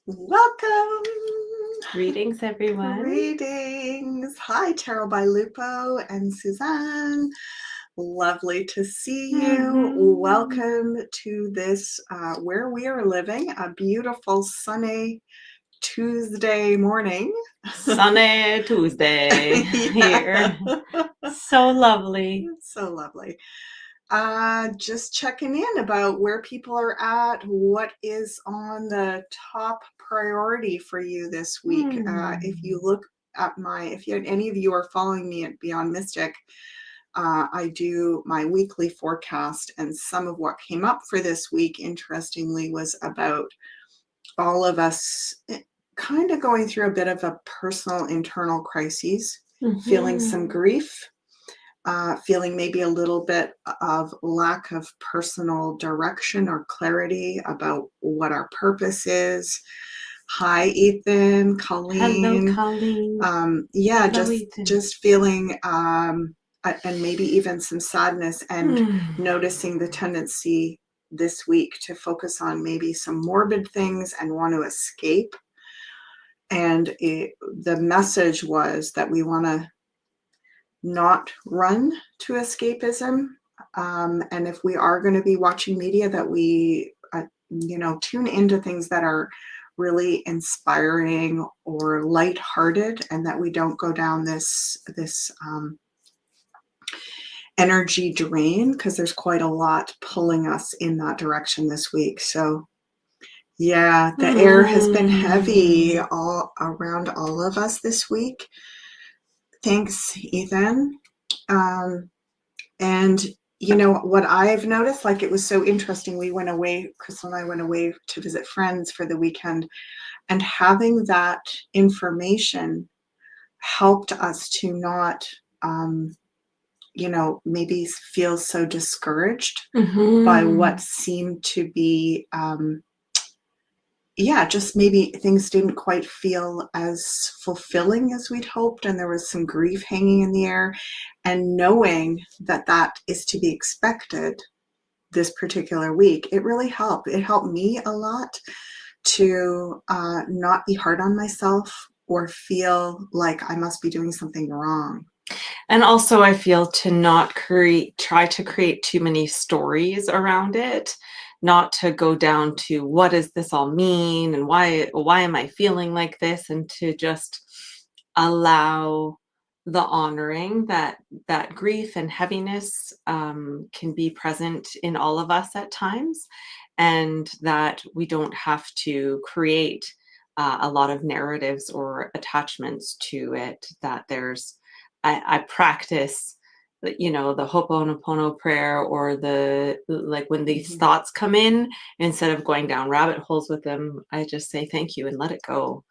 Welcome. Greetings, everyone. Greetings. Hi, Tarot by Lupo and Suzanne. Lovely to see you. Welcome to this, where we are living, a beautiful sunny Tuesday morning. Sunny Tuesday here. So lovely. So lovely. Just checking in about where people are at, what is on the top priority for you this week. If you look at any of you are following me at Beyond Mystic, I do my weekly forecast, and some of what came up for this week, interestingly, was about all of us kind of going through a bit of a personal internal crises, feeling some grief, feeling maybe a little bit of lack of personal direction or clarity about what our purpose is. Hi, Ethan, Colleen. Hello, Colleen. Yeah, Hello, Ethan. just feeling, and maybe even some sadness, and noticing the tendency this week to focus on maybe some morbid things and want to escape. And the message was that we want to not run to escapism, and if we are going to be watching media, that we tune into things that are really inspiring or lighthearted, and that we don't go down this energy drain, because there's quite a lot pulling us in that direction this week. So yeah, the air has been heavy all around all of us this week. Thanks, Ethan. And you know what I've noticed, like, it was so interesting. We went away, Crystal and I went away to visit friends for the weekend, and having that information helped us to not, maybe feel so discouraged by what seemed to be, just maybe things didn't quite feel as fulfilling as we'd hoped, and there was some grief hanging in the air. And knowing that that is to be expected this particular week, it really helped. It helped me a lot to not be hard on myself or feel like I must be doing something wrong. And also, I feel to not try to create too many stories around it, not to go down to what does this all mean and why am I feeling like this, and to just allow the honoring that grief and heaviness can be present in all of us at times, and that we don't have to create a lot of narratives or attachments to it. That I practice, the Ho'oponopono prayer, or when these thoughts come in, instead of going down rabbit holes with them, I just say thank you and let it go.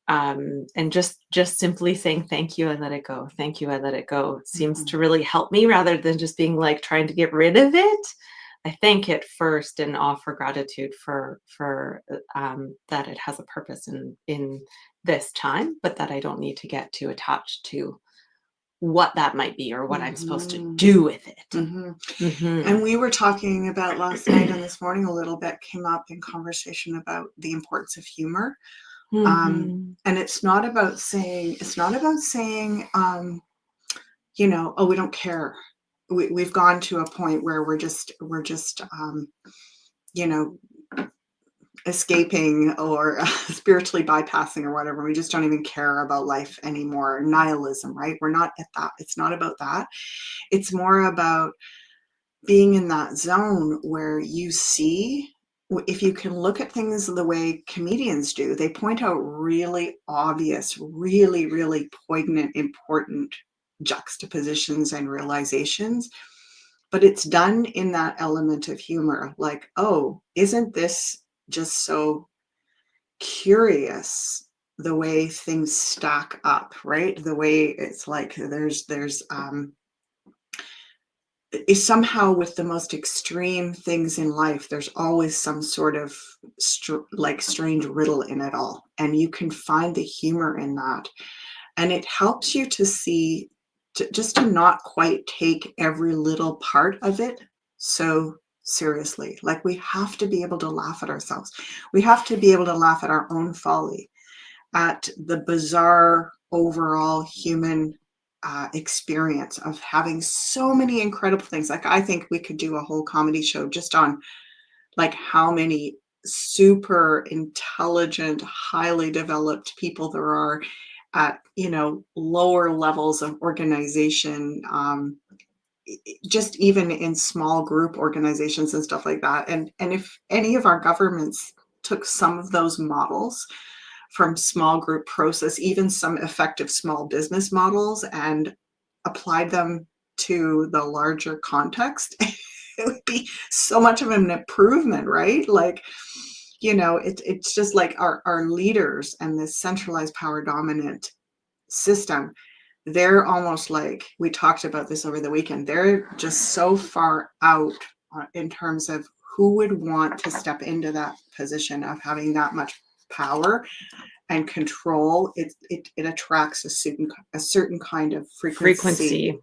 And just simply saying thank you and let it go. Thank you, I let it go seems to really help me, rather than just being like trying to get rid of it. I thank it first and offer gratitude for that it has a purpose in this time, but that I don't need to get too attached to what that might be or what I'm supposed to do with it. And we were talking about last night and this morning, a little bit came up in conversation about the importance of humor. And it's not about saying, oh, we don't care. We've gone to a point where we're just escaping or spiritually bypassing or whatever. We just don't even care about life anymore. Nihilism, right? We're not at that. It's not about that. It's more about being in that zone where you see, if you can look at things the way comedians do, they point out really obvious, really, really poignant, important juxtapositions and realizations. But it's done in that element of humor, like, oh, isn't this just so curious, the way things stack up, right? The way it's like there's is somehow with the most extreme things in life, there's always some sort of strange riddle in it all, and you can find the humor in that, and it helps you to see, just to not quite take every little part of it so seriously. Like, we have to be able to laugh at ourselves. We have to be able to laugh at our own folly, at the bizarre overall human experience of having so many incredible things. Like, I think we could do a whole comedy show just on like how many super intelligent, highly developed people there are at, lower levels of organization, just even in small group organizations and stuff like that. And if any of our governments took some of those models from small group process, even some effective small business models, and applied them to the larger context, it would be so much of an improvement, right? Like, it's just like our leaders and this centralized power dominant system, they're almost like, we talked about this over the weekend, they're just so far out in terms of who would want to step into that position of having that much power and control. It attracts a certain kind of frequency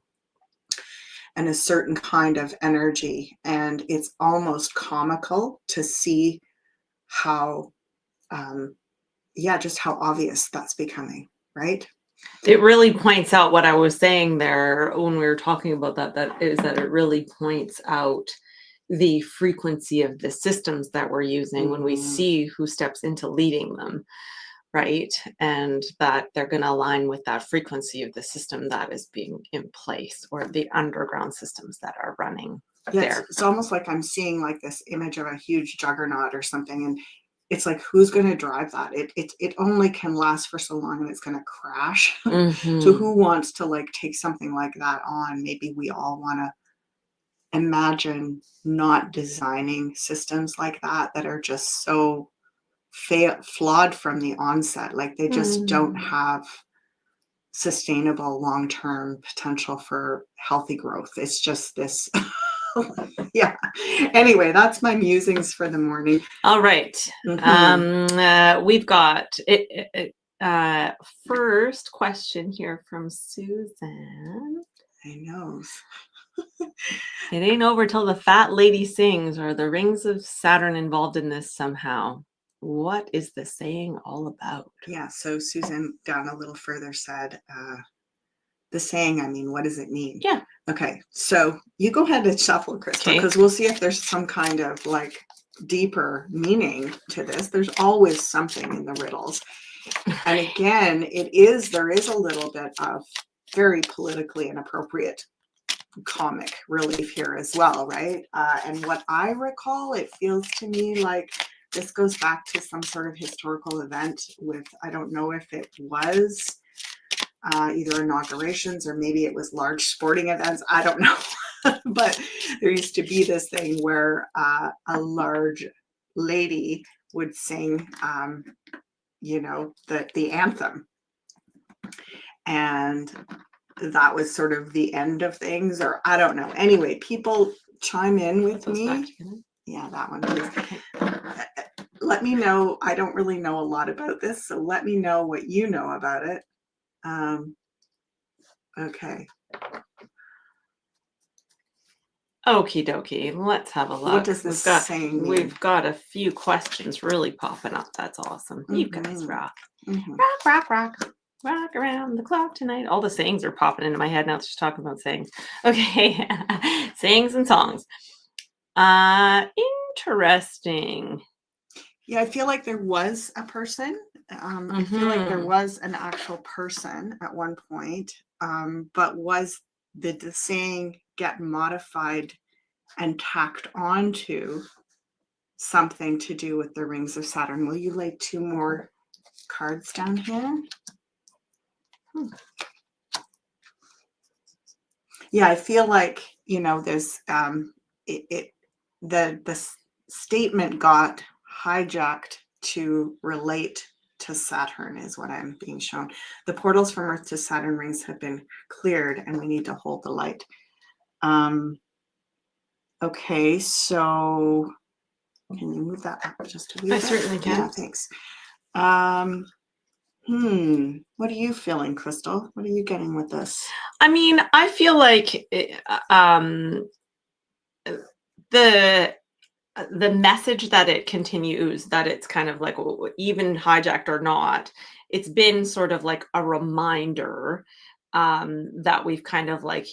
and a certain kind of energy, and it's almost comical to see how just how obvious that's becoming, right? It really points out what I was saying there when we were talking about that is that it really points out the frequency of the systems that we're using when we see who steps into leading them, right? And that they're going to align with that frequency of the system that is being in place, or the underground systems that are running there. It's almost like I'm seeing like this image of a huge juggernaut or something, and it's like, who's going to drive that? It only can last for so long, and it's going to crash. So who wants to like take something like that on? Maybe we all want to imagine not designing systems like that are just so flawed from the onset. Like, they just don't have sustainable long-term potential for healthy growth. It's just this yeah. Anyway, that's my musings for the morning. All right. We've got first question here from Susan. I know. It ain't over till the fat lady sings. Are the rings of Saturn involved in this somehow? What is the saying all about? Yeah, so Susan down a little further said, the saying, I mean, what does it mean? Yeah. Okay, so you go ahead and shuffle, Crystal, because we'll see if there's some kind of like deeper meaning to this. There's always something in the riddles. And again, there is a little bit of very politically inappropriate comic relief here as well, right? And what I recall, it feels to me like this goes back to some sort of historical event with, I don't know if it was either inaugurations or maybe it was large sporting events. I don't know. But there used to be this thing where a large lady would sing, the anthem. And that was sort of the end of things, or I don't know. Anyway, people chime in with me. Yeah, that one, please. Let me know. I don't really know a lot about this, so let me know what you know about it. Okay. Okie dokie. Let's have a look. What does this saying mean? We've got a few questions really popping up. That's awesome. You guys rock. Rock, rock, rock. Rock around the clock tonight. All the sayings are popping into my head now. Just talking about sayings. Okay. Sayings and songs. Interesting. Yeah, I feel like there was a person. I feel like there was an actual person at one point. But did the saying get modified and tacked onto something to do with the rings of Saturn? Will you lay two more cards down here? Yeah, I feel like, there's the statement got hijacked to relate to Saturn is what I'm being shown. The portals from Earth to Saturn rings have been cleared and we need to hold the light. Okay, so can you move that up just a little bit? I certainly can. Yeah, thanks. What are you feeling, Crystal? What are you getting with this? I mean, I feel like the message that it continues, that it's kind of like even hijacked or not, it's been sort of like a reminder that we've kind of like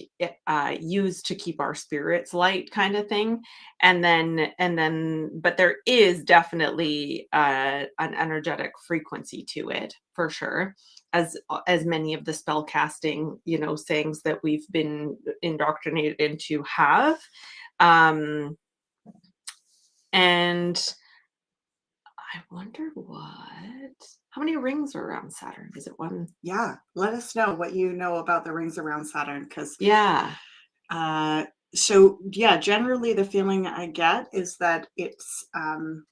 used to keep our spirits light, kind of thing. But there is definitely an energetic frequency to it for sure, as many of the spell casting, sayings that we've been indoctrinated into have. And I wonder how many rings are around Saturn? Is it one? Yeah, let us know what you know about the rings around Saturn, because Yeah. so yeah, generally the feeling I get is that it's and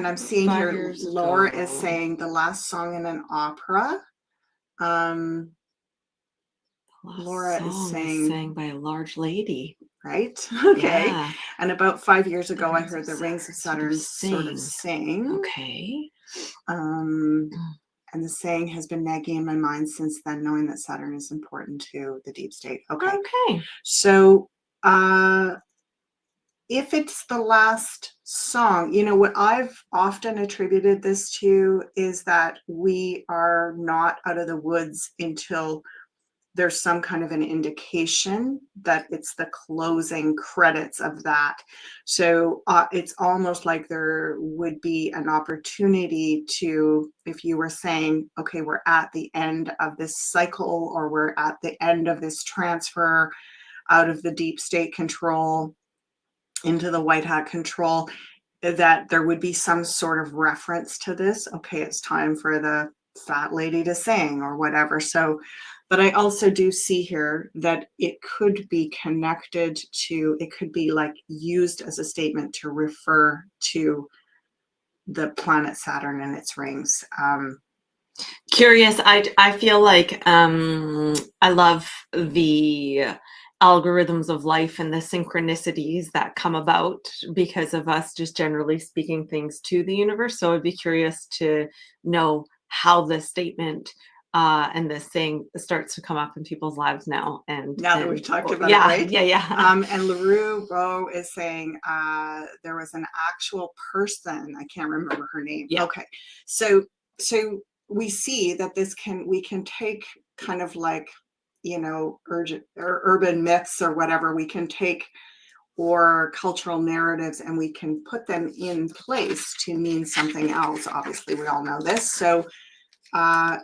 I'm seeing 5 here years Laura ago. is saying the last song in an opera. Laura is saying sang by a large lady. Right? Okay. Yeah. And about 5 years ago, I Rings heard of the rings of Saturn Saturn sort of sing. Okay. And the saying has been nagging in my mind since then, knowing that Saturn is important to the deep state. Okay. Okay. So if it's the last song, what I've often attributed this to is that we are not out of the woods until there's some kind of an indication that it's the closing credits of that. So it's almost like there would be an opportunity to, if you were saying, okay, we're at the end of this cycle, or we're at the end of this transfer out of the deep state control into the white hat control, that there would be some sort of reference to this. Okay, it's time for the fat lady to sing or whatever. So, but I also do see here that it could be connected to, it could be like used as a statement to refer to the planet Saturn and its rings. Curious. I feel like I love the algorithms of life and the synchronicities that come about because of us just generally speaking things to the universe. So I'd be curious to know how this statement and this thing starts to come up in people's lives now. And now that we've talked about yeah, it, right? Yeah. And LaRue Beau is saying there was an actual person. I can't remember her name. Yeah. Okay, so we see that we can take kind of like, urban myths or whatever, we can take, or cultural narratives, and we can put them in place to mean something else. Obviously, we all know this. So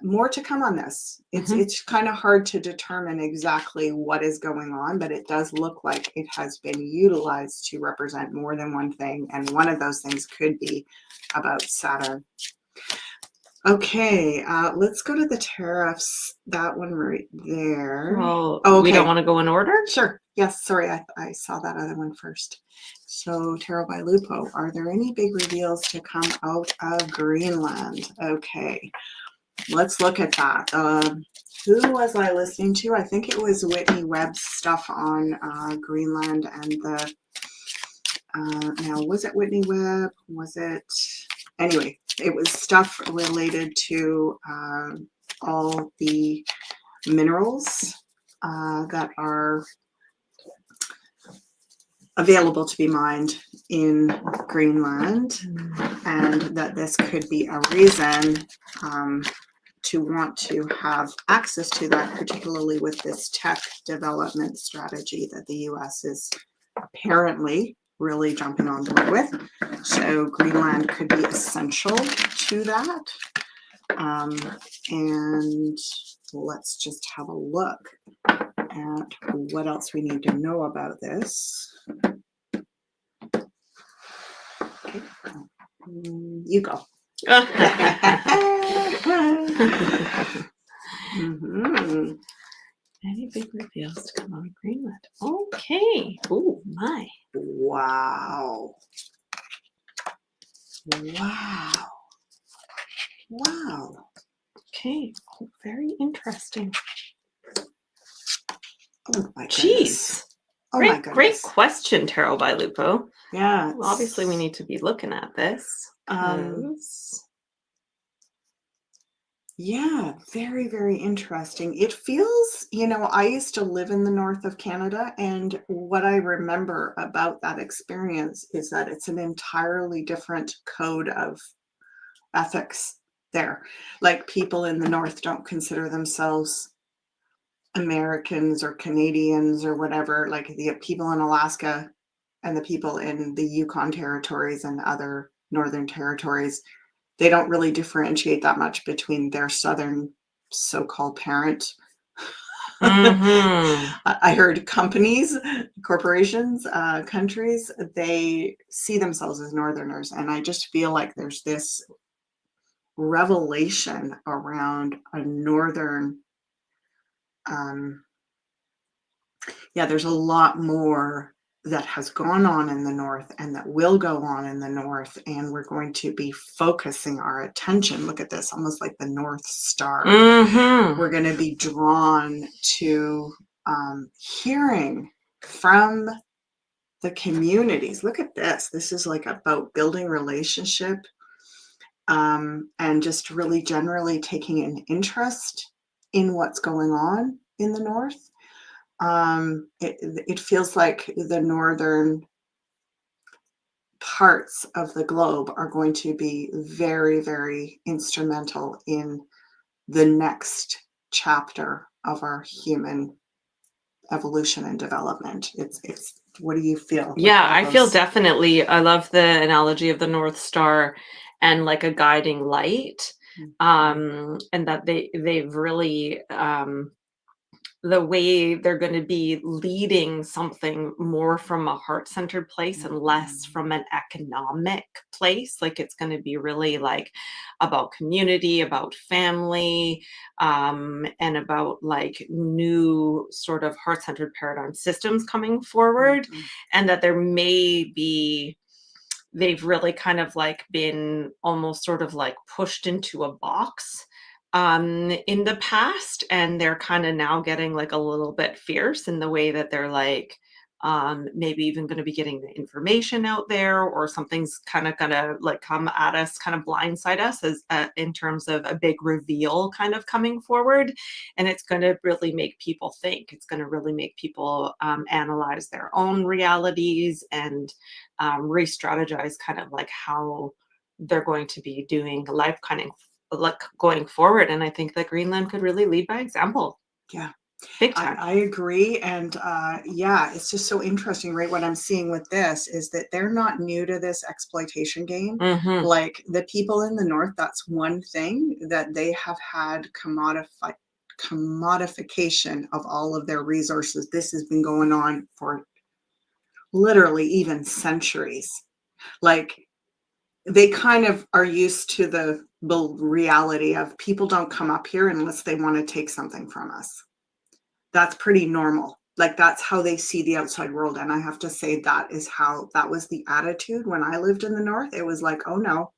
more to come on this. It's kind of hard to determine exactly what is going on, but it does look like it has been utilized to represent more than one thing, and one of those things could be about Saturn. Okay, let's go to the tariffs. That one right there. Well, okay. We don't want to go in order? Sure. Yes, sorry, I saw that other one first. So, Tarot by Lupo, are there any big reveals to come out of Greenland? Okay, let's look at that. Who was I listening to? I think it was Whitney Webb's stuff on Greenland and the, now was it Whitney Webb? Was it, anyway, it was stuff related to all the minerals that are available to be mined in Greenland, and that this could be a reason to want to have access to that, particularly with this tech development strategy that the US is apparently really jumping on board with. So Greenland could be essential to that. And let's just have a look at what else we need to know about this. Okay. You go. Any big reveals to come out of Greenland? Okay. Oh my. Wow. Okay. Oh, very interesting. Oh my goodness. Jeez. Oh my goodness. Great question, Tarot by Lupo. Yeah. Well, obviously, we need to be looking at this. Yeah, very, very interesting. It feels, I used to live in the north of Canada, and what I remember about that experience is that it's an entirely different code of ethics there. Like, people in the north don't consider themselves Americans or Canadians or whatever. Like, the people in Alaska and the people in the Yukon territories and other northern territories, they don't really differentiate that much between their southern so-called parent. Mm-hmm. I heard companies, corporations, countries, they see themselves as northerners, and I just feel like there's this revelation around a northern, um, yeah, there's a lot more that has gone on in the north and that will go on in the north, and we're going to be focusing our attention. Look at this, almost like the North Star. Mm-hmm. We're going to be drawn to hearing from the communities. Look at this. This is like about building relationship, and just really generally taking an interest in what's going on in the north. It feels like the northern parts of the globe are going to be very, very instrumental in the next chapter of our human evolution and development. It's what do you feel with Yeah, all I feel those? definitely. I love the analogy of the North Star and like a guiding light. Mhm. And that they've really the way they're going to be leading something more from a heart-centered place and less Mhm. from an economic place. Like it's going to be really like about community, about family, and about like new sort of heart-centered paradigm systems coming forward. Mhm. And that there may be they've really kind of like been almost sort of like pushed into a box in the past, and they're kind of now getting like a little bit fierce in the way that they're like maybe even going to be getting the information out there, or something's kind of gonna like come at us, kind of blindside us as in terms of a big reveal kind of coming forward. And it's going to really make people think, it's going to really make people analyze their own realities and re-strategize kind of like how they're going to be doing life kind of like going forward. And I think that Greenland could really lead by example, Yeah, big I, time. I agree. And yeah, it's just so interesting, right? What I'm seeing with this is that they're not new to this exploitation game. Hmm. Like, the people in the north, that's one thing that they have had commodification of all of their resources. This has been going on for literally even centuries. Like, they kind of are used to the reality of people don't come up here unless they want to take something from us. That's pretty normal. Like, that's how they see the outside world. And I have to say, that was the attitude when I lived in the north. It was like, oh no.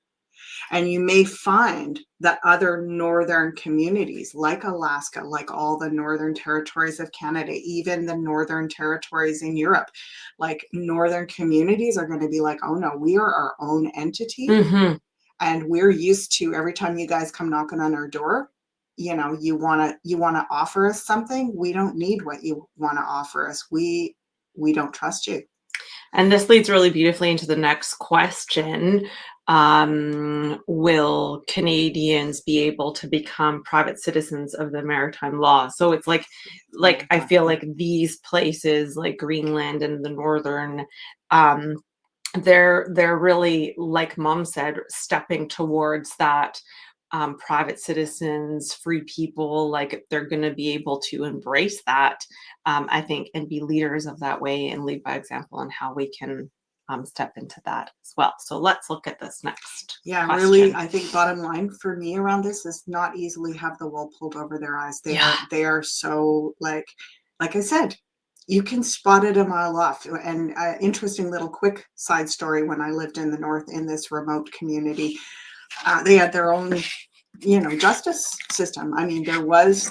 And you may find that other northern communities, like Alaska, like all the northern territories of Canada, even the northern territories in Europe, like, northern communities are going to be like, oh no, we are our own entity. Hmm. And we're used to, every time you guys come knocking on our door, you want to offer us something. We don't need what you want to offer us. We don't trust you. And this leads really beautifully into the next question. Will Canadians be able to become private citizens of the maritime law? So it's like I Maritime, feel yeah. like these places like Greenland and the northern, um, they're really, like mom said, stepping towards that private citizens, free people. Like they're going to be able to embrace that, I think, and be leaders of that way and lead by example, and how we can step into that as well. So let's look at this next Yeah, really, question. I think bottom line for me around this is not easily have the wool pulled over their eyes. They Yeah. are they are so, like I said, you can spot it a mile off. And interesting little quick side story: when I lived in the north in this remote community, they had their own, justice system. I mean, there was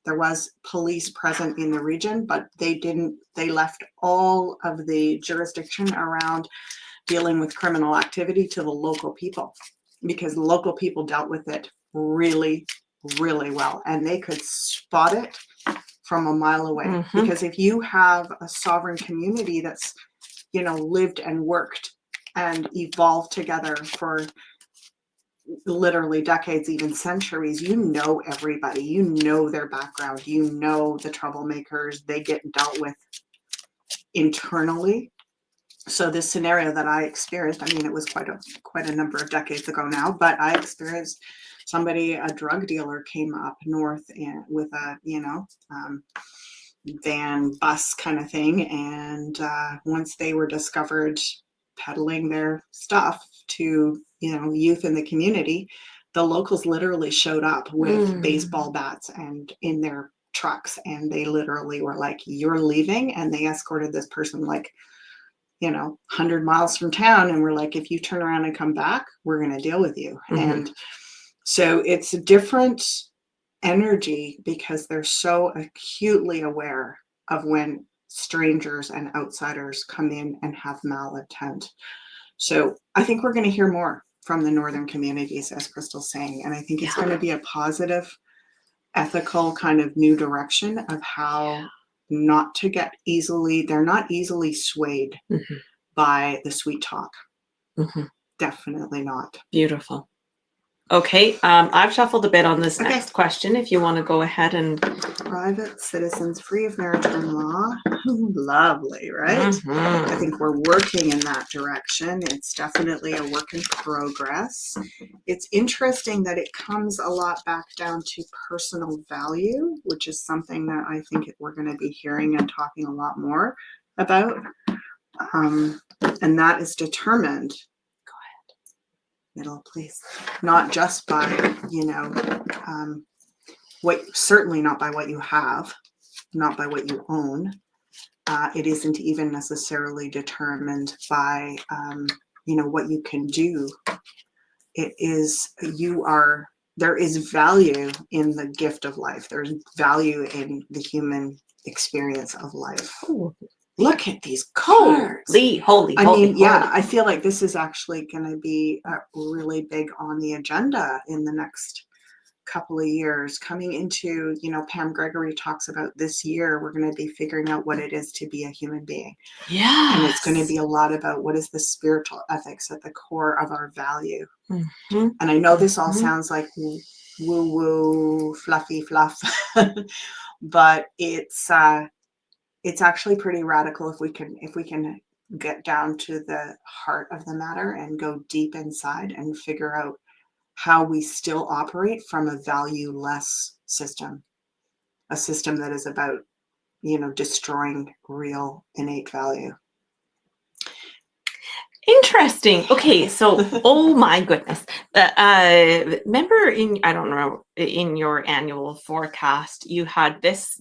there was police present in the region, but they left all of the jurisdiction around dealing with criminal activity to the local people. because local people dealt with it really, really well, and they could spot it from a mile away. Because if you have a sovereign community that's, lived and worked and evolved together for literally decades, even centuries, everybody, their background, the troublemakers, they get dealt with internally. So this scenario that I experienced, I mean, it was quite a number of decades ago now, but I experienced a drug dealer came up north and with a, van bus kind of thing. And once they were discovered peddling their stuff to, youth in the community, the locals literally showed up with baseball bats and in their trucks. And they literally were like, "You're leaving." And they escorted this person 100 miles from town. And we're like, "If you turn around and come back, we're going to deal with you." And so it's a different energy because they're so acutely aware of when strangers and outsiders come in and have malintent. So I think we're going to hear more from the northern communities, as Crystal's saying. And I think it's going to be a positive, ethical kind of new direction of how not to get they're not easily swayed by the sweet talk. Definitely not. Beautiful. Okay, I've shuffled a bit on this next question. If you want to go ahead and... Private citizens free of maritime law. Lovely, right? I think we're working in that direction. It's definitely a work in progress. It's interesting that it comes a lot back down to personal value, which is something that I think we're going to be hearing and talking a lot more about. And that is determined, middle, please, not just by, certainly not by what you have, not by what you own. It isn't even necessarily determined by, what you can do. It is, there is value in the gift of life. There's value in the human experience of life. Ooh. Look at these cards. Holy. I feel like this is actually going to be really big on the agenda in the next couple of years. Coming into, Pam Gregory talks about this year, we're going to be figuring out what it is to be a human being. Yeah. And it's going to be a lot about what is the spiritual ethics at the core of our value. And I know this all sounds like woo-woo, fluffy fluff, but it's actually pretty radical if we can get down to the heart of the matter and go deep inside and figure out how we still operate from a value-less system, a system that is about, destroying real innate value. Interesting. Okay, so oh my goodness. Remember in your annual forecast, you had this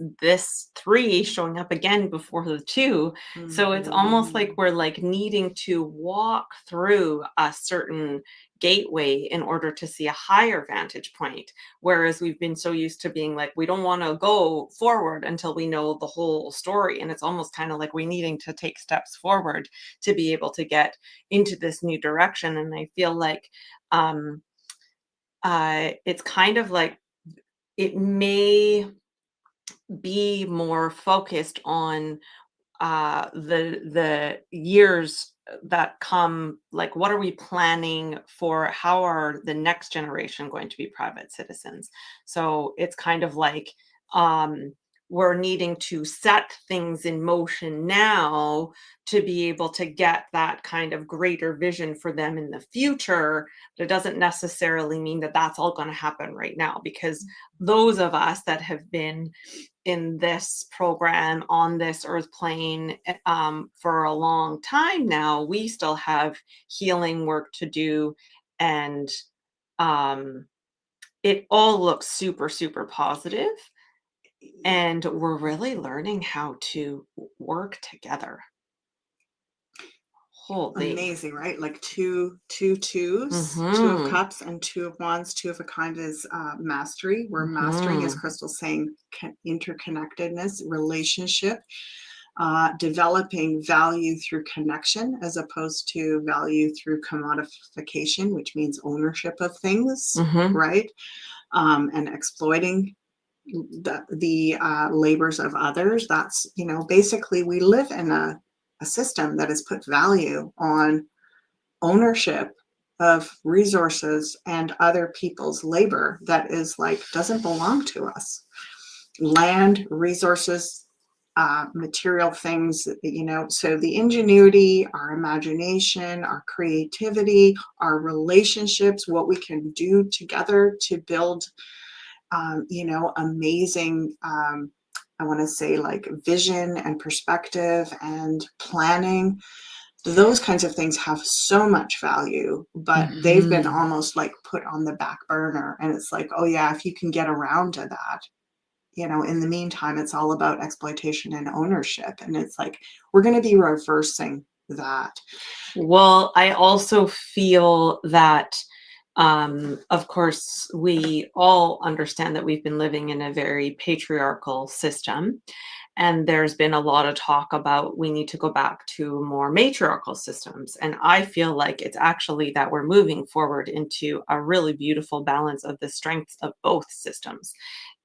3 showing up again before the 2. So it's almost like we're needing to walk through a certain gateway in order to see a higher vantage point, whereas we've been so used to being like, we don't want to go forward until we know the whole story. And it's almost kind of like we needing to take steps forward to be able to get into this new direction. And I feel like it's kind of like it may be more focused on the years that come, like what are we planning for, how are the next generation going to be private citizens? So it's kind of like we're needing to set things in motion now to be able to get that kind of greater vision for them in the future. But it doesn't necessarily mean that that's all going to happen right now, because those of us that have been in this program on this earth plane for a long time now, we still have healing work to do. And it all looks super, super positive. And we're really learning how to work together. Holy. Amazing, right? Like two twos, 2 of cups and 2 of wands. 2 of a kind is mastery. We're mastering, as Crystal's saying, interconnectedness, relationship. developing value through connection as opposed to value through commodification, which means ownership of things, right? And exploiting the labors of others. That's, basically we live in a system that has put value on ownership of resources and other people's labor that is doesn't belong to us. Land, resources, material things, so the ingenuity, our imagination, our creativity, our relationships, what we can do together to build, amazing, I want to say vision and perspective and planning. Those kinds of things have so much value, but they've been almost put on the back burner. And it's oh yeah, if you can get around to that, in the meantime, it's all about exploitation and ownership. And it's we're going to be reversing that. Well, I also feel that, of course, we all understand that we've been living in a very patriarchal system. And there's been a lot of talk about we need to go back to more matriarchal systems. And I feel like it's actually that we're moving forward into a really beautiful balance of the strengths of both systems.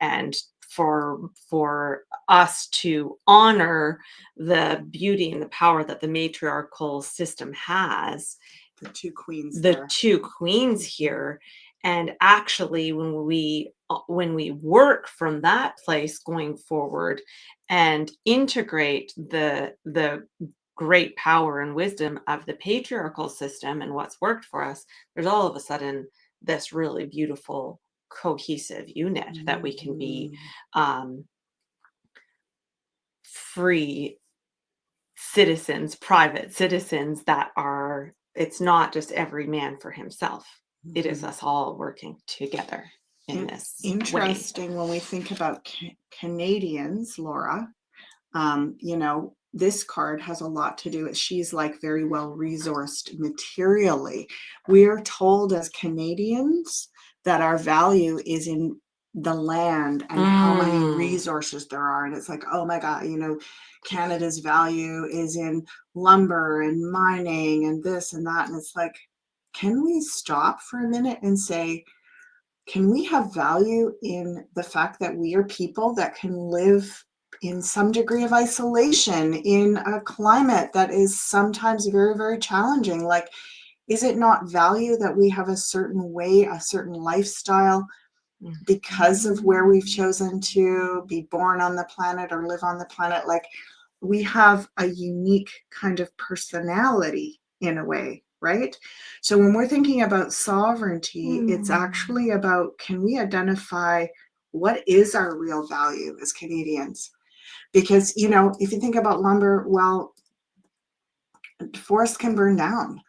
And for us to honor the beauty and the power that the matriarchal system has, the two queens here, and actually when we work from that place going forward and integrate the great power and wisdom of the patriarchal system and what's worked for us, there's all of a sudden this really beautiful cohesive unit that we can be free citizens, private citizens that are, it's not just every man for himself. It is us all working together in this interesting way. When we think about Canadians, Laura, this card has a lot to do with, she's very well resourced materially. We are told as Canadians that our value is in the land and how many resources there are. And it's oh my God, Canada's value is in lumber and mining and this and that. And it's can we stop for a minute and say, can we have value in the fact that we are people that can live in some degree of isolation in a climate that is sometimes very, very challenging? Is it not value that we have a certain way, a certain lifestyle because of where we've chosen to be born on the planet or live on the planet? We have a unique kind of personality in a way, right? So when we're thinking about sovereignty, it's actually about, can we identify what is our real value as Canadians? Because, if you think about lumber, well, forests can burn down,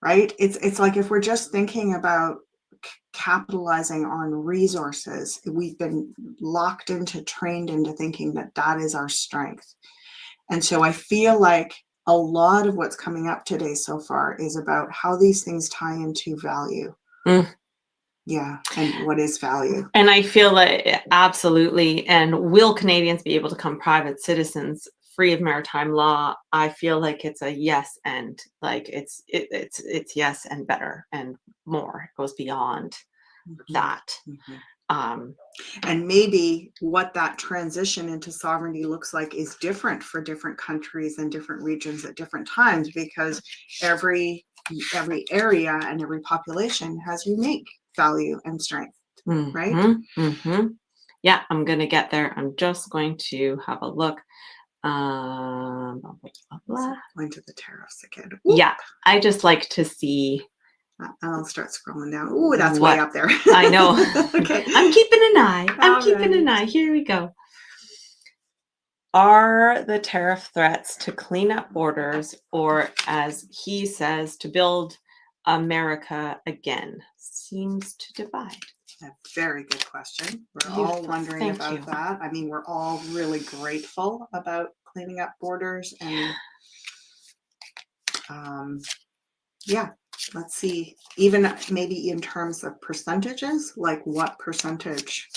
right? It's if we're just thinking about capitalizing on resources, we've been trained into thinking that that is our strength. And so I feel a lot of what's coming up today so far is about how these things tie into value. Yeah. And what is value? And I feel absolutely. And will Canadians be able to become private citizens free of maritime law? I feel it's a yes, and it's yes and better and more. It goes beyond that. And maybe what that transition into sovereignty looks like is different for different countries and different regions at different times, because every area and every population has unique value and strength, right? Yeah, I'm going to get there. I'm just going to have a look. Blah, blah, blah. Going to the tariffs again. Whoop. Yeah, I just like to see. And I'll start scrolling down. Oh, that's way up there. I know. Okay. I'm keeping an eye. Here we go. Are the tariff threats to clean up borders, or, as he says, to build America again? Seems to divide. A very good question. We're all wondering about that. I mean, we're all really grateful about cleaning up borders, and yeah, let's see. Even maybe in terms of percentages, what percentage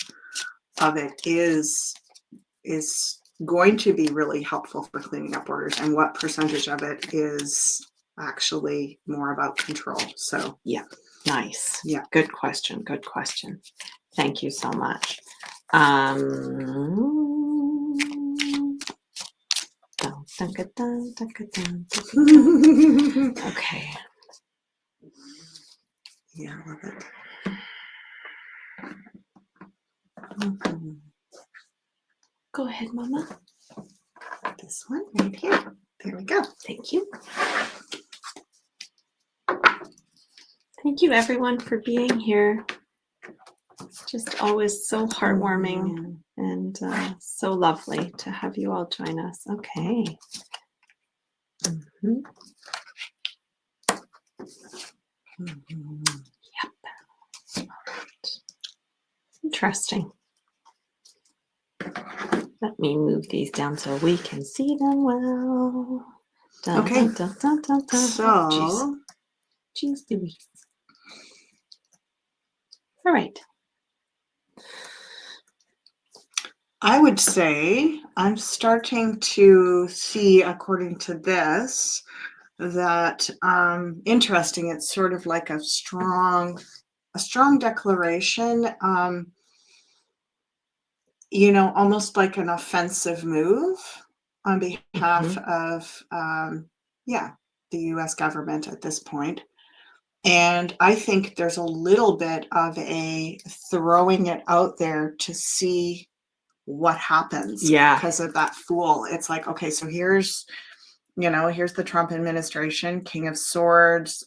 of it is going to be really helpful for cleaning up orders, and what percentage of it is actually more about control. So Yeah. Nice. Yeah. Good question. Good question. Thank you so much. Okay. Yeah, I love it. Mhm. Go ahead, Mama. This one right here. There we go. Thank you. Thank you, everyone, for being here. It's just always so heartwarming and so lovely to have you all join us. Okay. Mhm. Yep. All right. Interesting. Let me move these down so we can see them well. Dun, Okay. dun, dun, dun, dun, dun. So, Jeez Louise. All right. I would say I'm starting to see, according to this, that interesting. It's sort of like a strong declaration. Almost like an offensive move on behalf of the U.S. government at this point. And I think there's a little bit of a throwing it out there to see what happens. Yeah. Because of that fool. It's like, okay, so here's the Trump administration, King of Swords.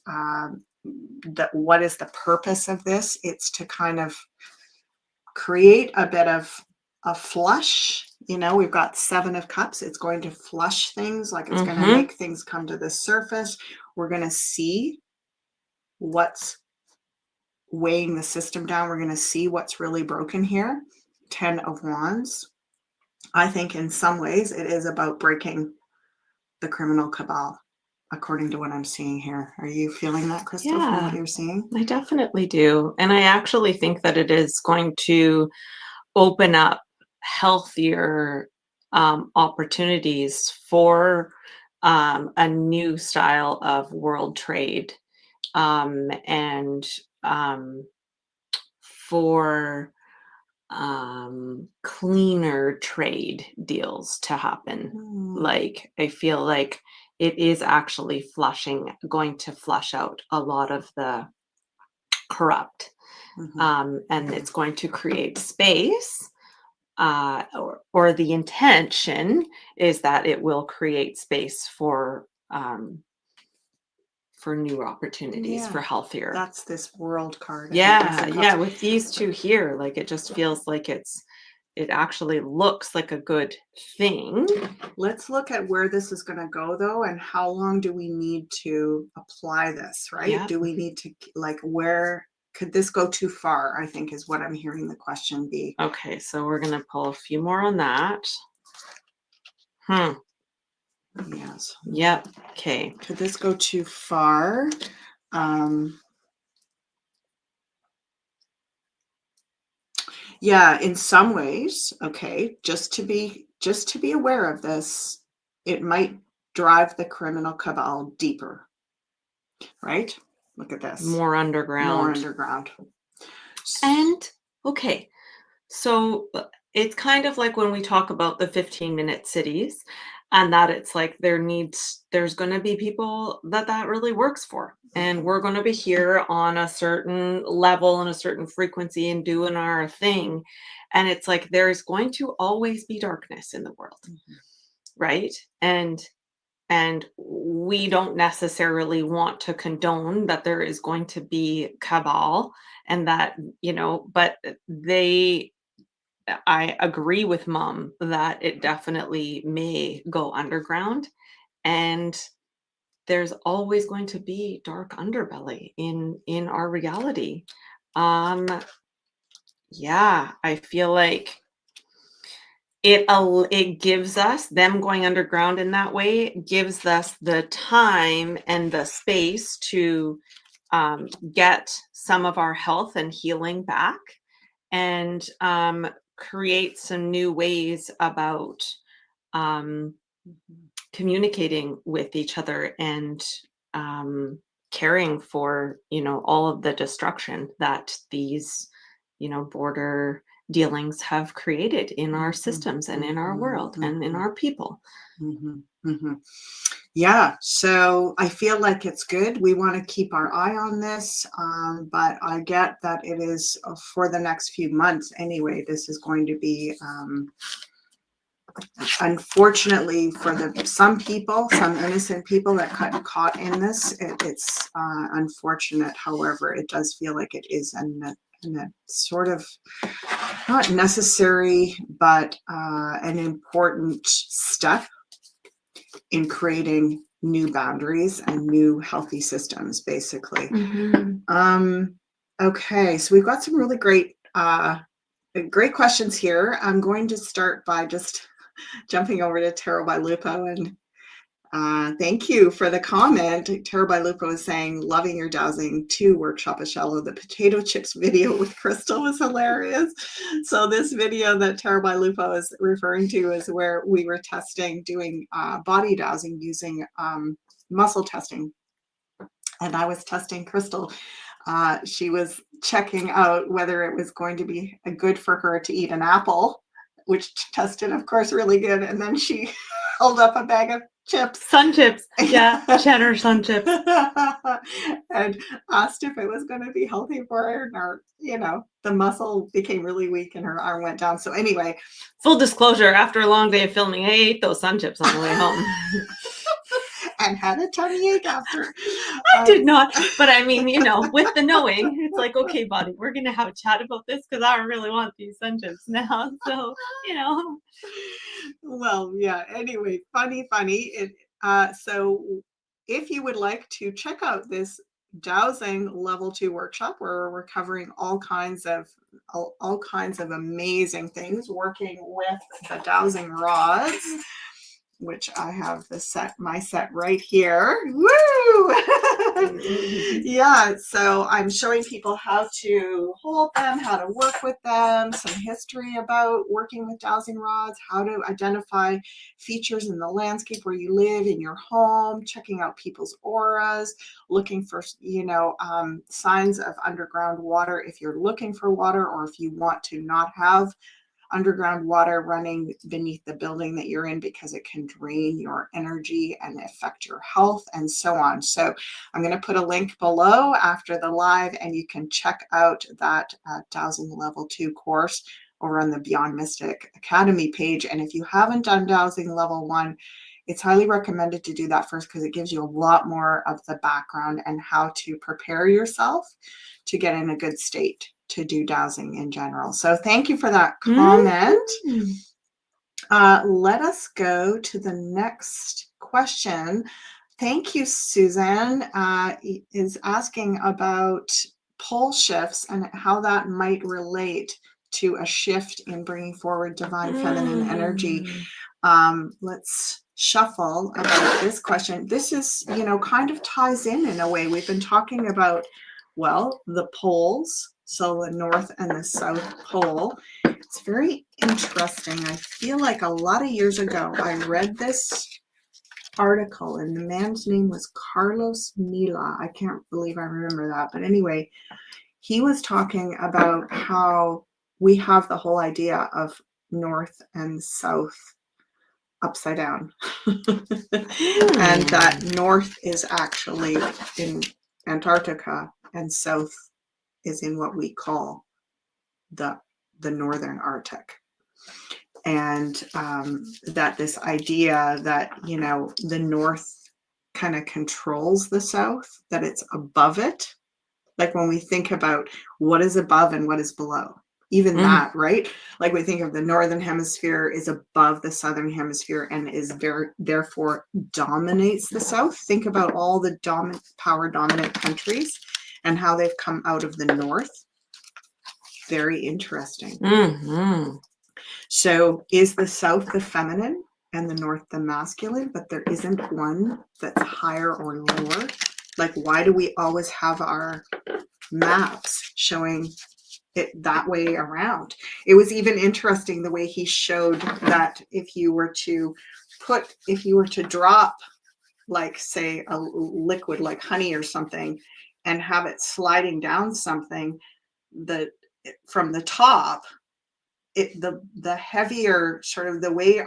What is the purpose of this? It's to kind of create a bit of a flush. We've got 7 of Cups. It's going to flush things, like it's going to make things come to the surface. We're going to see what's weighing the system down. We're going to see what's really broken here. 10 of Wands. I think in some ways it is about breaking the criminal cabal, according to what I'm seeing here. Are you feeling that, Crystal, from what you're seeing? I definitely do. And I actually think that it is going to open up healthier opportunities for a new style of world trade and for cleaner trade deals to happen. Like, I feel like it is actually going to flush out a lot of the corrupt. And it's going to create space, or the intention is that it will create space for new opportunities, for healthier. That's this world card. Yeah, with these two here, like, it just feels like it actually looks like a good thing. Let's look at where this is going to go, though, and how long do we need to apply this, right? Yep. Do we need to, where could this go too far, I think, is what I'm hearing the question be. Okay, so we're going to pull a few more on that. Yes. Yep. Okay. Could this go too far? Yeah, in some ways, okay, just to be aware of this, it might drive the criminal cabal deeper, right? Look at this. More underground. And okay, so it's kind of like when we talk about the 15-minute cities, and that it's like there's going to be people that really works for, and we're going to be here on a certain level and a certain frequency and doing our thing, and it's like there's going to always be darkness in the world, right? And we don't necessarily want to condone that there is going to be cabal, and that, but I agree with Mom that it definitely may go underground, and there's always going to be dark underbelly in our reality. Yeah, I feel like it gives us, them going underground in that way, gives us the time and the space to get some of our health and healing back, and create some new ways about communicating with each other and caring for, all of the destruction that these, border dealings have created in our systems and in our world and in our people. Yeah, so I feel like it's good. We want to keep our eye on this, but I get that it is for the next few months anyway. This is going to be, unfortunately, for some people, some innocent people that got caught in this. It's unfortunate. However, it does feel like it is a sort of not necessary, but an important step in creating new boundaries and new healthy systems, basically. Okay, so we've got some really great questions here. I'm going to start by just jumping over to Taro by Lupo, and thank you for the comment. Taro by Lupo is saying, loving your dowsing 2 workshop at Shallow. The potato chips video with Crystal was hilarious. So this video that Taro by Lupo is referring to is where we were doing body dowsing using muscle testing. And I was testing Crystal. She was checking out whether it was going to be good for her to eat an apple, which tested, of course, really good. And then she held up a bag of chips. Sun chips. Yeah, cheddar sun chips. And asked if it was going to be healthy for her. And the muscle became really weak and her arm went down. So anyway. Full disclosure, after a long day of filming, I ate those sun chips on the way home. And had a tummy ache after. I did not, but I mean, with the knowing, it's like, okay, buddy, we're going to have a chat about this because I really want these sun chips now. So, Well, yeah, anyway, funny. So if you would like to check out this dowsing level 2 workshop where we're covering all kinds of amazing things working with the dowsing rods, which I have my set right here. Woo! Yeah, so I'm showing people how to hold them, how to work with them, some history about working with dowsing rods, how to identify features in the landscape where you live, in your home, checking out people's auras, looking for, signs of underground water if you're looking for water, or if you want to not have underground water running beneath the building that you're in because it can drain your energy and affect your health and so on. So I'm going to put a link below after the live, and you can check out that dowsing level 2 course over on the Beyond Mystic Academy page. And if you haven't done dowsing level 1, it's highly recommended to do that first because it gives you a lot more of the background and how to prepare yourself to get in a good state to do dowsing in general. So thank you for that comment. Let us go to the next question. Thank you, Suzanne, is asking about pole shifts and how that might relate to a shift in bringing forward divine feminine energy. Let's shuffle about this question. This is, kind of ties in a way. We've been talking about, the poles. So the North and the South Pole. It's very interesting. I feel like a lot of years ago, I read this article and the man's name was Carlos Mila. I can't believe I remember that. But anyway, he was talking about how we have the whole idea of North and South upside down. And that North is actually in Antarctica and South is in what we call the Northern Arctic. And that this idea that, the North kind of controls the South, that it's above it. Like when we think about what is above and what is below, even that, right? Like we think of the Northern Hemisphere is above the Southern Hemisphere and is therefore dominates the South. Think about all the power dominant countries and how they've come out of the North. Very interesting. So is the South the feminine and the North the masculine, but there isn't one that's higher or lower? Like, why do we always have our maps showing it that way around. It was even interesting the way he showed that if you were to drop, like, say, a liquid like honey or something and have it sliding down something, from the top, the heavier, sort of the way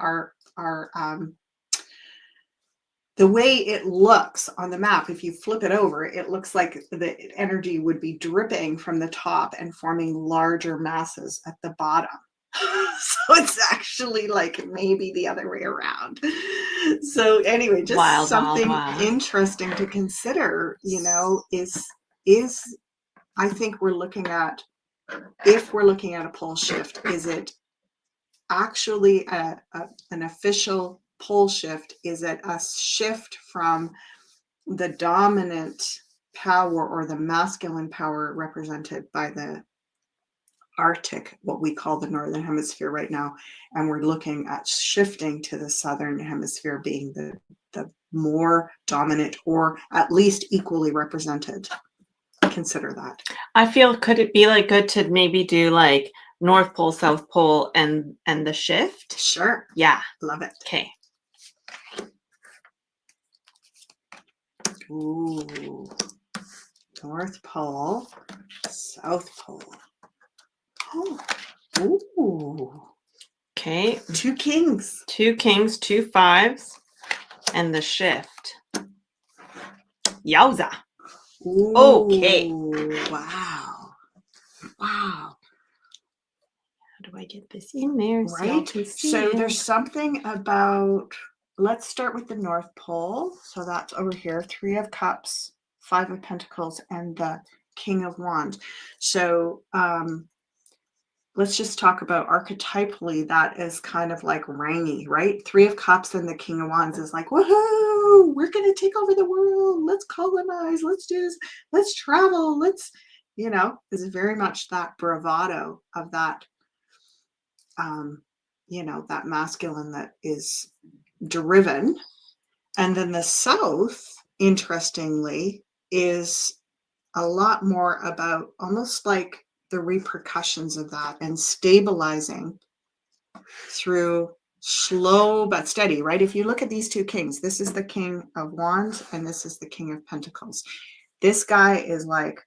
the way it looks on the map, if you flip it over, it looks like the energy would be dripping from the top and forming larger masses at the bottom. So it's actually like maybe the other way around. So anyway, just Wild, something wild. interesting to consider, is I think we're looking at, if we're looking at a pole shift, is it actually an official pole shift? Is it a shift from the dominant power or the masculine power represented by the Arctic, what we call the Northern Hemisphere right now, and we're looking at shifting to the Southern Hemisphere being the more dominant, or at least equally represented? Consider that. I feel, could it be like good to maybe do like North Pole, South Pole, and the shift? Sure. Yeah. Love it. Okay. Ooh. North Pole, South Pole. Oh. Ooh. Okay. 2 kings. 2 kings, 2 fives, and the shift. Yowza. Ooh, Okay. wow. Wow. How do I get this in there? Right? So there's something about, let's start with the North Pole. So that's over here, 3 of Cups, 5 of Pentacles, and the King of Wands. So let's just talk about archetypally, that is kind of like rangy, right? 3 of Cups and the King of Wands is like, woohoo, we're going to take over the world. Let's colonize. Let's do this. Let's travel. Let's, is very much that bravado of that, that masculine that is driven. And then the South, interestingly, is a lot more about almost like the repercussions of that and stabilizing through slow but steady, right? If you look at these 2 kings, this is the King of Wands and this is the King of Pentacles. This guy is like,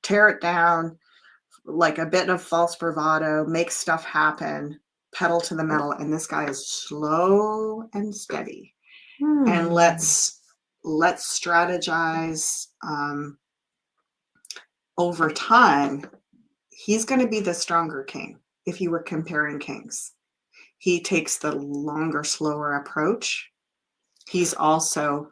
tear it down, like a bit of false bravado, make stuff happen, pedal to the metal. And this guy is slow and steady. And let's strategize over time. He's going to be the stronger king if you were comparing kings. He takes the longer, slower approach. He's also,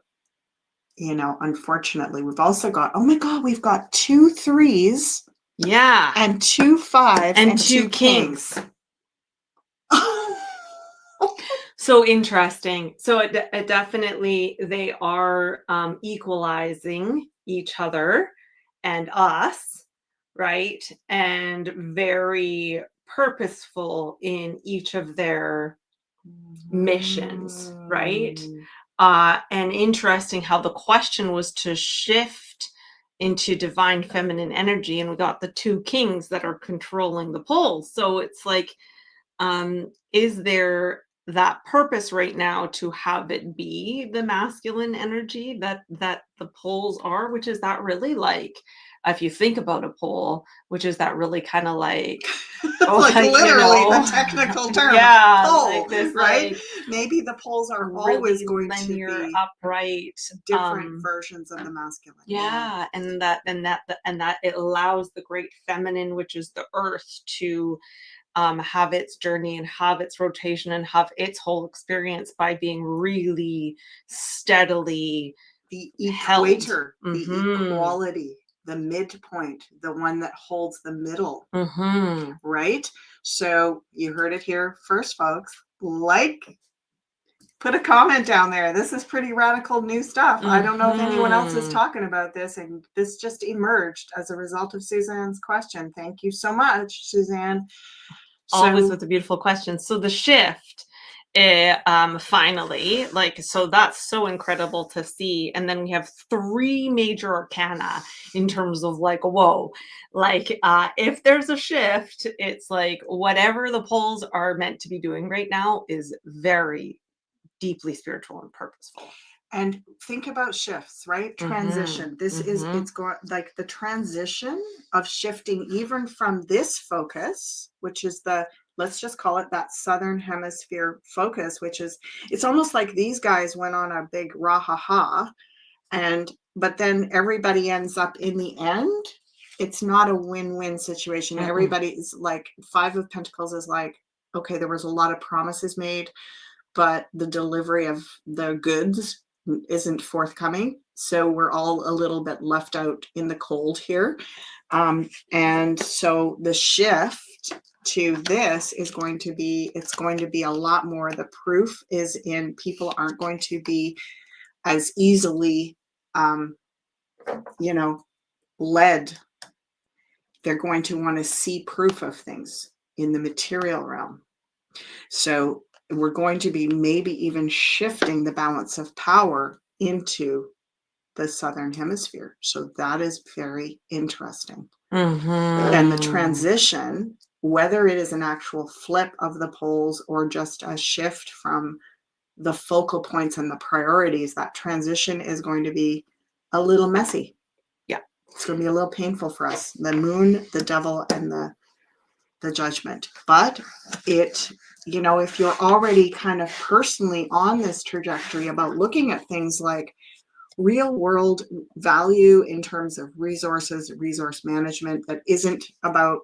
unfortunately, we've also got, oh my God, we've got 2 3s. Yeah. And 2 5s and 2 kings. So interesting. So it definitely, they are equalizing each other and us, right? And very purposeful in each of their missions, right? And interesting how the question was to shift into divine feminine energy, and we got the 2 kings that are controlling the poles. So it's like, is there that purpose right now to have it be the masculine energy that the poles are, which is that really like, if you think about a pole, which is that really kind of like, like literally the technical term, pole, like this, right? like, maybe the poles are really always going linear, to be upright, different versions of the masculine. Yeah, and that it allows the great feminine, which is the earth, to have its journey and have its rotation and have its whole experience by being really steadily the held. equator, the equality, the midpoint, the one that holds the middle, right? So you heard it here first, folks. Put a comment down there. This is pretty radical new stuff. I don't know if anyone else is talking about this, and this just emerged as a result of Suzanne's question. Thank you so much, Suzanne. Always with a beautiful question. So the shift finally, like, so that's so incredible to see. And then we have 3 major arcana in terms of like, whoa, like, if there's a shift, it's like whatever the poles are meant to be doing right now is very deeply spiritual and purposeful. And think about shifts, right? Transition. This is, it's going like the transition of shifting even from this focus, which is the, let's just call it that Southern Hemisphere focus, which is, it's almost like these guys went on a big rah ha ha. But then everybody ends up in the end. It's not a win-win situation. Everybody's like, 5 of Pentacles is like, okay, there was a lot of promises made, but the delivery of the goods isn't forthcoming. So we're all a little bit left out in the cold here. And so the shift to this is going to be, it's going to be a lot more. The proof is in people aren't going to be as easily, you know, led. They're going to want to see proof of things in the material realm. So we're going to be maybe even shifting the balance of power into the Southern Hemisphere. So that is very interesting. And the transition, whether it is an actual flip of the poles or just a shift from the focal points and the priorities, that transition is going to be a little messy. Yeah. It's going to be a little painful for us. The moon, the devil, and the judgment. But it, you know, if you're already kind of personally on this trajectory about looking at things like real world value in terms of resources, resource management, that isn't about,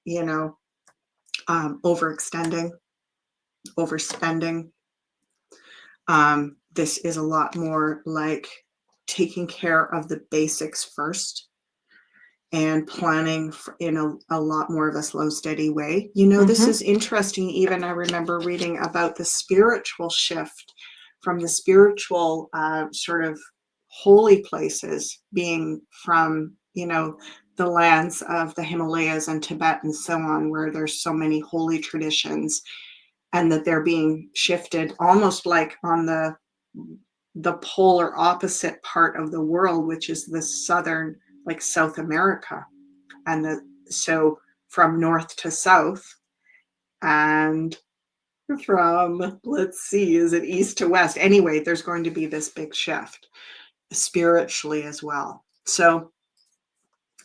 you know, overextending, overspending. This is a lot more like taking care of the basics first and planning in a lot more of a slow, steady way. You know, this is interesting. Even I remember reading about the spiritual shift from the spiritual sort of holy places being from, you know, the lands of the Himalayas and Tibet and so on, where there's so many holy traditions, and that they're being shifted almost like on the polar opposite part of the world, which is the southern, like South America. And so from north to south, and from, let's see, is it east to west? Anyway, there's going to be this big shift spiritually as well. So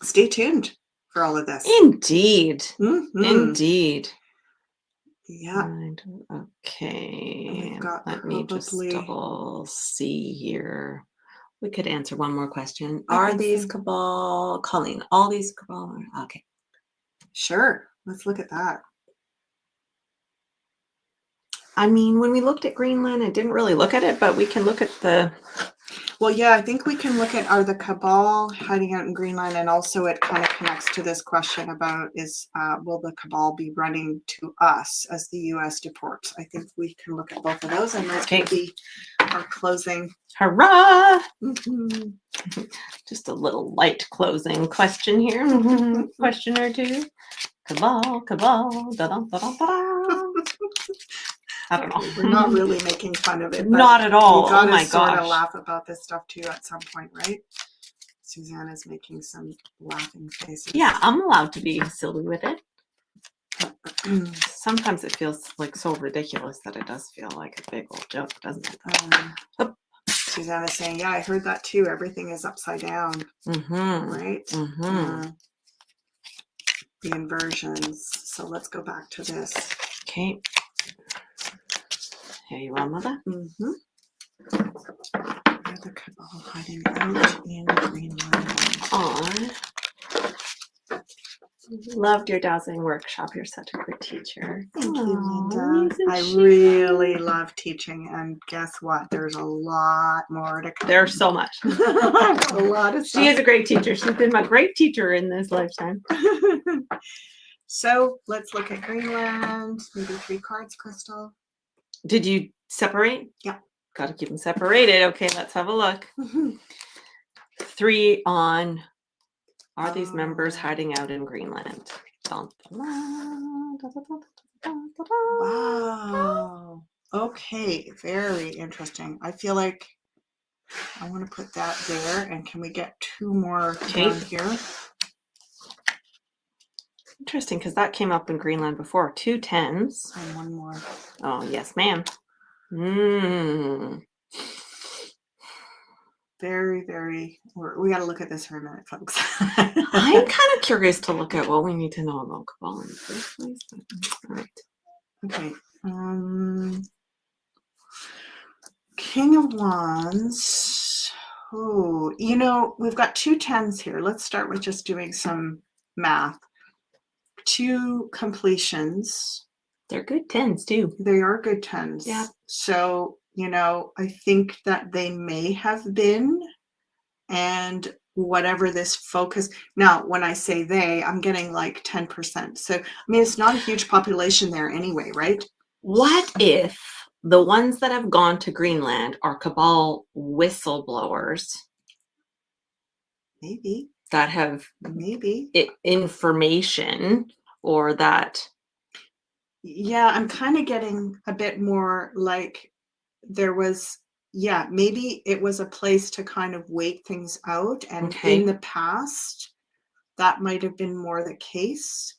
stay tuned for all of this. Indeed. Indeed. Yeah. Okay. Let me just double see here. We could answer one more question. Are these cabal, Colleen, all these cabal? Okay. Sure. Let's look at that. I mean, when we looked at Greenland, I didn't really look at it, but we can look at the... Well, yeah, I think we can look at, are the cabal hiding out in Greenland? And also it kind of connects to this question about will the cabal be running to us as the U.S. deports? I think we can look at both of those, and those can be our closing. Hurrah! Just a little light closing question here. Question or two. Cabal, cabal, da-da-da-da-da. I don't know. We're not really making fun of it. But not at all. You gotta oh my sort gosh. of laugh about this stuff too at some point, right? Susanna's making some laughing faces. Yeah, I'm allowed to be silly with it. Sometimes it feels like so ridiculous that it does feel like a big old joke, doesn't it? Susanna's saying, yeah, I heard that too. Everything is upside down. Right? The inversions. So let's go back to this. Okay. Here you are, Mother. The cabal hiding out in Greenland. Loved your dazzling workshop. You're such a good teacher. Thank you, Linda. I really love teaching, and guess what? There's a lot more to come. There's so much. A lot of stuff. She is a great teacher. She's been my great teacher in this lifetime. So let's look at Greenland. Maybe 3 cards, Crystal. Did you separate? Yeah. Got to keep them separated. Okay, let's have a look. 3 on, are these members hiding out in Greenland? Wow. Okay, very interesting. I feel like I want to put that there, and can we get 2 more Okay. down here? Interesting, because that came up in Greenland before. 2 10s. And 1 more. Oh, yes, ma'am. Mm. Very, very. We got to look at this for a minute, folks. I'm kind of curious to look at what we need to know about Cabal in the first place. All right. Okay. King of Wands. Oh, we've got 2 10s here. Let's start with just doing some math. 2 completions. They're good 10s too. They are good 10s. Yeah. So, I think that they may have been, and whatever this focus. Now, when I say they, I'm getting like 10%. So, I mean, it's not a huge population there anyway, right? What if the ones that have gone to Greenland are Cabal whistleblowers Maybe. that have Maybe. information, or that? Yeah, I'm kind of getting a bit more like there was, maybe it was a place to kind of wait things out. And Okay. in the past, that might have been more the case.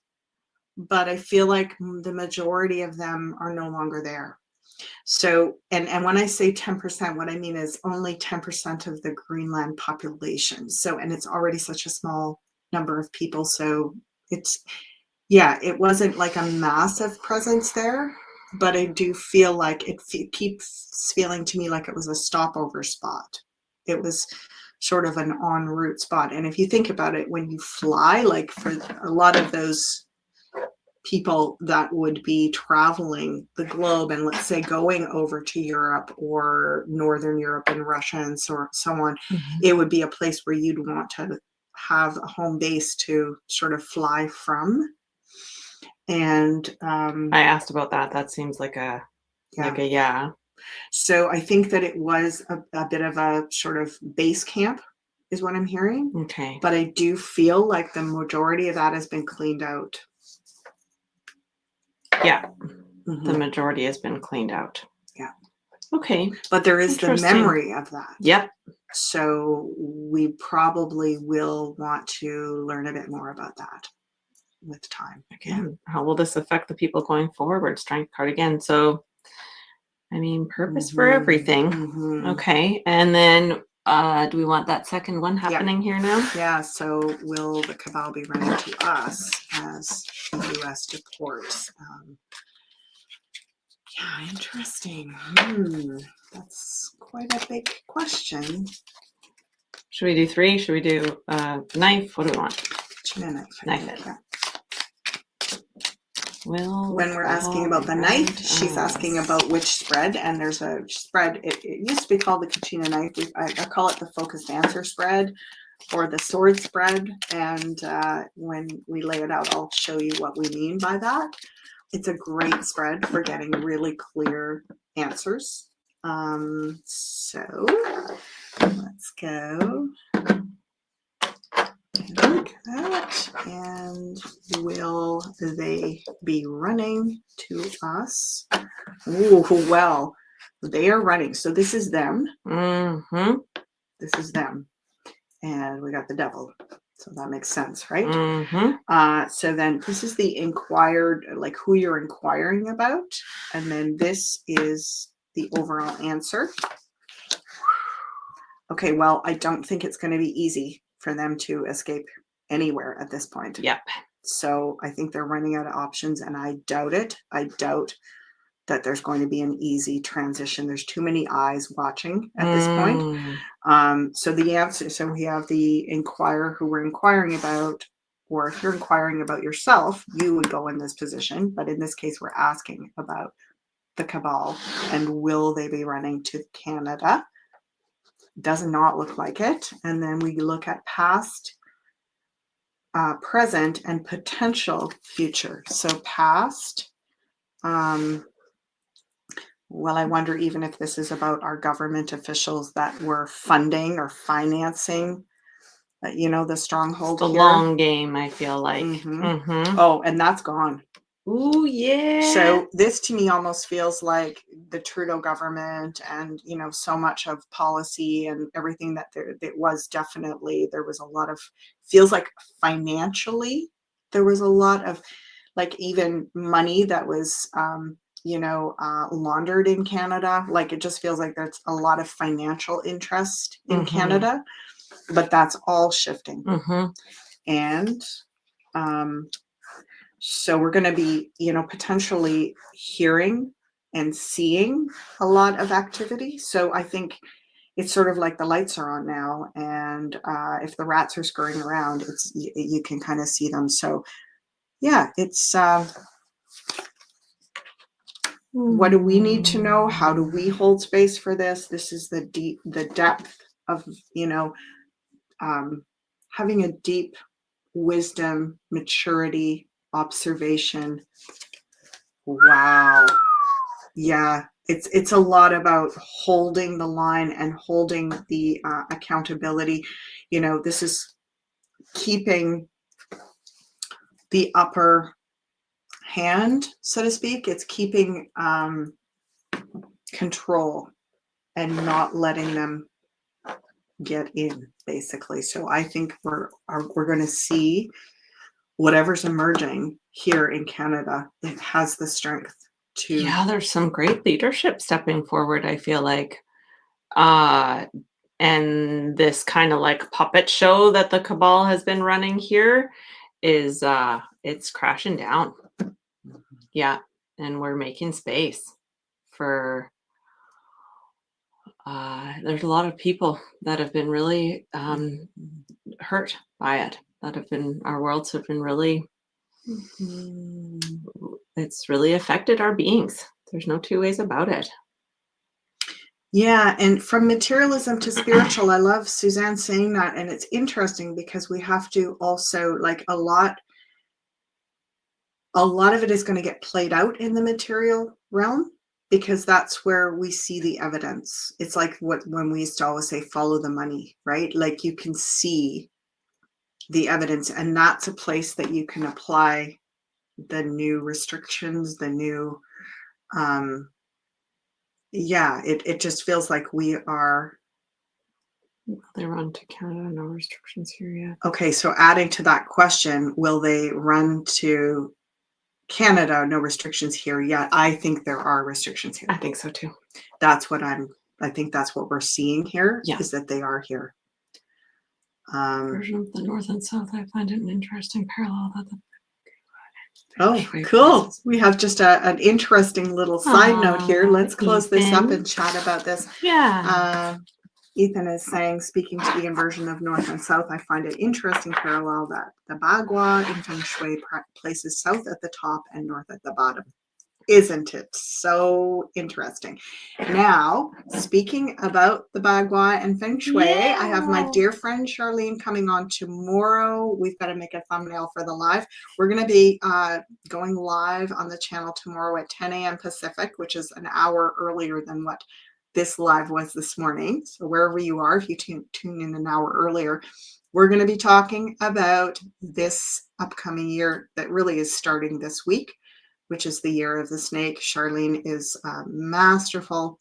But I feel like the majority of them are no longer there. So, and when I say 10%, what I mean is only 10% of the Greenland population. So, and it's already such a small number of people. So it wasn't like a massive presence there, but I do feel like it keeps feeling to me like it was a stopover spot. It was sort of an en route spot. And if you think about it, when you fly, like for a lot of those people that would be traveling the globe and let's say going over to Europe or Northern Europe and Russia and so on, it would be a place where you'd want to have a home base to sort of fly from. And I asked about that. That seems like a yeah. So I think that it was a bit of a sort of base camp is what I'm hearing. Okay. But I do feel like the majority of that has been cleaned out. Yeah. The majority has been cleaned out. Yeah. Okay. But there is the memory of that. Yep. So we probably will want to learn a bit more about that with time. Again, how will this affect the people going forward? Strength card again. So, I mean, purpose for everything. Okay. And then do we want that second one happening here now? Yeah. So will the Cabal be running to us as the U.S. deports? Yeah, interesting. That's quite a big question. Should we do 3? Should we do knife? What do we want? Knife it. Yeah. When we're asking about the knife, she's asking about which spread, and there's a spread. It used to be called the Kachina knife. I call it the focused answer spread or the sword spread. And when we lay it out, I'll show you what we mean by that. It's a great spread for getting really clear answers. So let's go. Like that. And will they be running to us? Oh, well, they are running. So this is them. This is them. And we got the devil. So that makes sense, right? So then this is the inquired, like who you're inquiring about. And then this is the overall answer. Okay, well, I don't think it's going to be easy for them to escape anywhere at this point. Yep. So I think they're running out of options, and I doubt it. I doubt that there's going to be an easy transition. There's too many eyes watching at this point. So the answer, so we have the inquirer who we're inquiring about, or if you're inquiring about yourself, you would go in this position. But in this case, we're asking about the Cabal and will they be running to Canada? Does not look like it. And then we look at past, present, and potential future. So past, well, I wonder even if this is about our government officials that were funding or financing, the stronghold. The long game, I feel like. Oh, and that's gone. Ooh, yeah. So this to me almost feels like the Trudeau government and, so much of policy and everything that it was definitely, there was a lot of, feels like financially, there was a lot of like even money that was, laundered in Canada. Like it just feels like there's a lot of financial interest in Canada, but that's all shifting. And, so we're going to be, potentially hearing and seeing a lot of activity. So I think it's sort of like the lights are on now, and if the rats are scurrying around, you can kind of see them. So yeah, it's what do we need to know? How do we hold space for this? This is the depth of having a deep wisdom, maturity, observation. Wow. Yeah, it's a lot about holding the line and holding the accountability. This is keeping the upper hand, so to speak. It's keeping control and not letting them get in, basically. So I think we're going to see whatever's emerging here in Canada. It has the strength to. Yeah, there's some great leadership stepping forward, I feel like. And this kind of like puppet show that the cabal has been running here is it's crashing down. Yeah, and we're making space for there's a lot of people that have been really hurt by it, our worlds have been really it's really affected our beings. There's no two ways about it. Yeah, and from materialism to spiritual, I love Suzanne saying that, and it's interesting because we have to also, like, a lot of it is going to get played out in the material realm, because that's where we see the evidence. It's like when we used to always say, follow the money, right? Like you can see the evidence, and that's a place that you can apply the new restrictions, the new, it just feels like we are. They run to Canada, no restrictions here yet. Okay, so adding to that question, will they run to Canada, no restrictions here yet? I think there are restrictions here. I think so too. I think that's what we're seeing here, yeah. is that they are here. Version of the North and South, I find it an interesting parallel that cool. We have just an interesting little side note here. Let's close this up and chat about this. Yeah. Ethan is saying, speaking to the inversion of North and South, I find it interesting parallel that the Bagua in Feng Shui places South at the top and North at the bottom. Isn't it so interesting? Now, speaking about the Bagua and Feng Shui, I have my dear friend Charlene coming on tomorrow. We've got to make a thumbnail for the live. We're going to be going live on the channel tomorrow at 10 a.m. Pacific, which is an hour earlier than what this live was this morning. So wherever you are, if you tune in an hour earlier, we're going to be talking about this upcoming year that really is starting this week, which is the year of the snake. Charlene is a masterful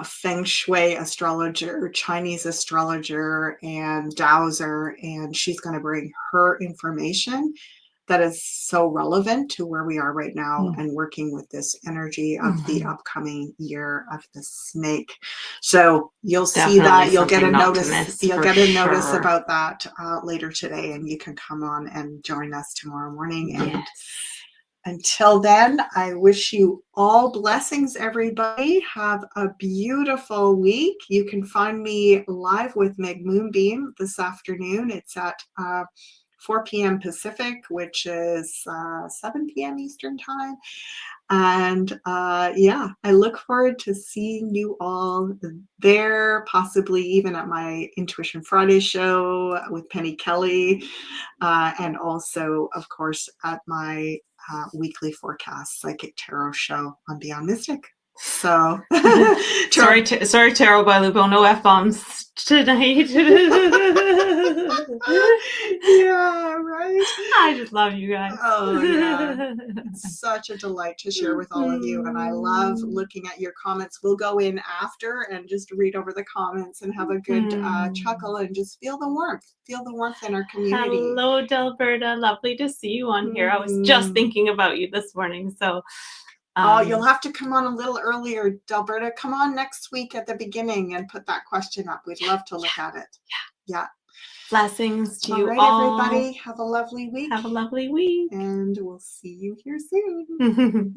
Feng Shui astrologer, Chinese astrologer, and dowser, and she's going to bring her information that is so relevant to where we are right now and working with this energy of the upcoming year of the snake. So you'll see that. You'll get a notice. You'll get a notice about that later today, and you can come on and join us tomorrow morning. And until then, I wish you all blessings, everybody. Have a beautiful week. You can find me live with Meg Moonbeam this afternoon. It's at 4 p.m. Pacific, which is 7 p.m. Eastern time. And I look forward to seeing you all there, possibly even at my Intuition Friday show with Penny Kelly, and also, of course, at my weekly forecast psychic tarot show on Beyond Mystic. So sorry tarot by Lubo, no F-bombs. tonight. Yeah, right. I just love you guys. Oh, yeah. It's such a delight to share with all of you, and I love looking at your comments. We'll go in after and just read over the comments and have a good chuckle and just feel the warmth in our community. Hello, Delberta. Lovely to see you on here. I was just thinking about you this morning. So, oh, you'll have to come on a little earlier, Delberta. Come on next week at the beginning and put that question up. We'd love to look at it. Yeah. Blessings to you all. Right, all. everybody. Have a lovely week. Have a lovely week. And we'll see you here soon.